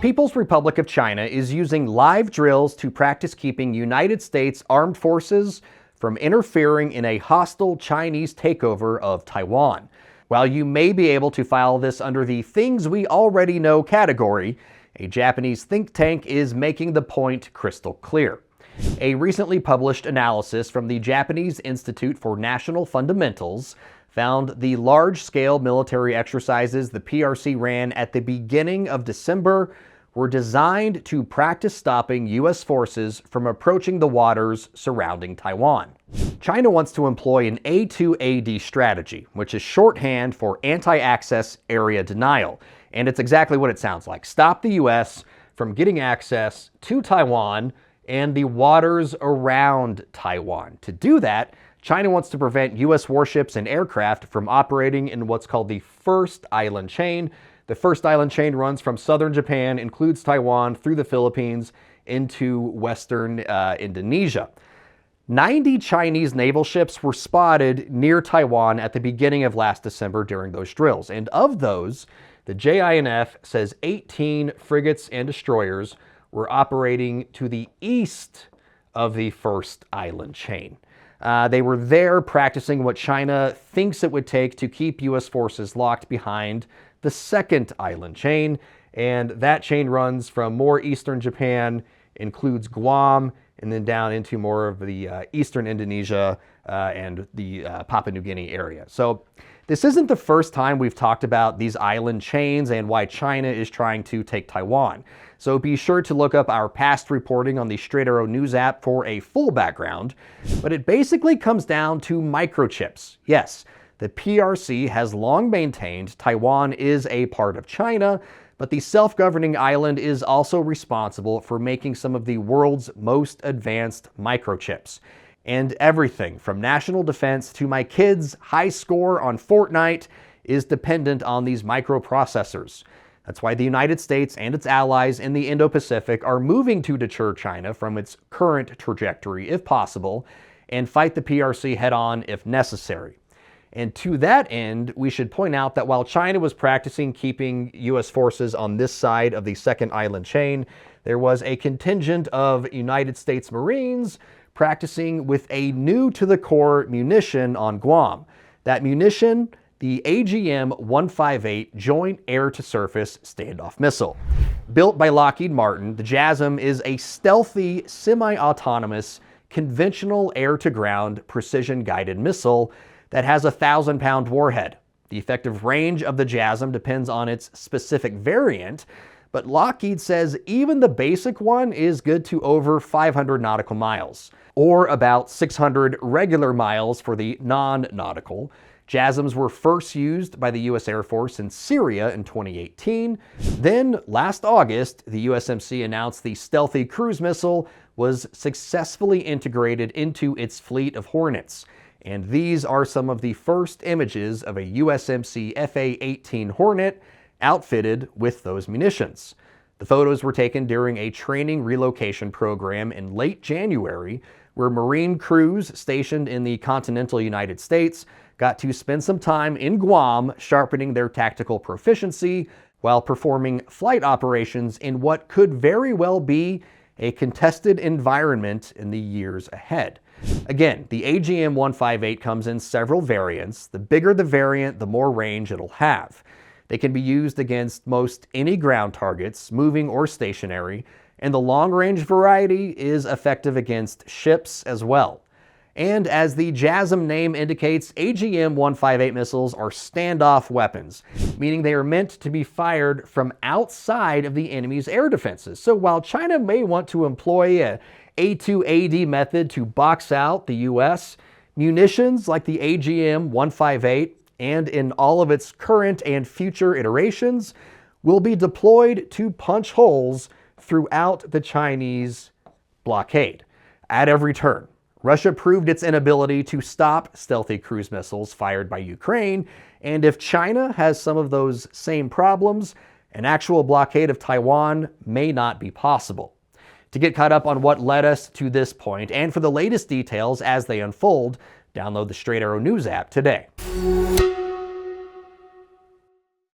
People's Republic of China is using live drills to practice keeping United States armed forces from interfering in a hostile Chinese takeover of Taiwan. While you may be able to file this under the things we already know category, a Japanese think tank is making the point crystal clear. A recently published analysis from the Japanese Institute for National Fundamentals found the large-scale military exercises the PRC ran at the beginning of December were designed to practice stopping U.S. forces from approaching the waters surrounding Taiwan. China wants to employ an A2AD strategy, which is shorthand for anti-access area denial. And it's exactly what it sounds like. Stop the U.S. from getting access to Taiwan and the waters around Taiwan. To do that, China wants to prevent U.S. warships and aircraft from operating in what's called the First Island Chain. The First Island Chain runs from southern Japan, includes Taiwan, through the Philippines, into western Indonesia. 90 Chinese naval ships were spotted near Taiwan at the beginning of last December during those drills. And of those, the JINF says 18 frigates and destroyers were operating to the east of the First Island Chain. They were there practicing what China thinks it would take to keep U.S. forces locked behind the Second Island Chain, and that chain runs from more eastern Japan, includes Guam, and then down into more of the eastern Indonesia and the Papua New Guinea area. So this isn't the first time we've talked about these island chains and why China is trying to take Taiwan. So be sure to look up our past reporting on the Straight Arrow News app for a full background. But it basically comes down to microchips. Yes, the PRC has long maintained Taiwan is a part of China, but the self-governing island is also responsible for making some of the world's most advanced microchips. And everything from national defense to my kids' high score on Fortnite is dependent on these microprocessors. That's why the United States and its allies in the Indo-Pacific are moving to deter China from its current trajectory, if possible, and fight the PRC head-on if necessary. And to that end, we should point out that while China was practicing keeping U.S. forces on this side of the Second Island Chain, there was a contingent of United States Marines practicing with a new-to-the-core munition on Guam. That munition, the AGM-158 Joint Air-to-Surface Standoff Missile. Built by Lockheed Martin, the JASSM is a stealthy, semi-autonomous, conventional air-to-ground precision-guided missile that has a 1,000-pound warhead. The effective range of the JASSM depends on its specific variant, but Lockheed says even the basic one is good to over 500 nautical miles, or about 600 regular miles for the non-nautical. JASSMs were first used by the U.S. Air Force in Syria in 2018. Then, last August, the USMC announced the stealthy cruise missile was successfully integrated into its fleet of Hornets. And these are some of the first images of a USMC FA-18 Hornet outfitted with those munitions. The photos were taken during a training relocation program in late January, where Marine crews stationed in the continental United States got to spend some time in Guam sharpening their tactical proficiency while performing flight operations in what could very well be a contested environment in the years ahead. Again, the AGM-158 comes in several variants. The bigger the variant, the more range it'll have. They can be used against most any ground targets, moving or stationary, and the long-range variety is effective against ships as well. And as the JASSM name indicates, AGM-158 missiles are standoff weapons, meaning they are meant to be fired from outside of the enemy's air defenses. So while China may want to employ a A2AD method to box out the U.S., munitions like the AGM-158 and in all of its current and future iterations will be deployed to punch holes throughout the Chinese blockade. At every turn, Russia proved its inability to stop stealthy cruise missiles fired by Ukraine, and if China has some of those same problems, an actual blockade of Taiwan may not be possible. To get caught up on what led us to this point, and for the latest details as they unfold, download the Straight Arrow News app today.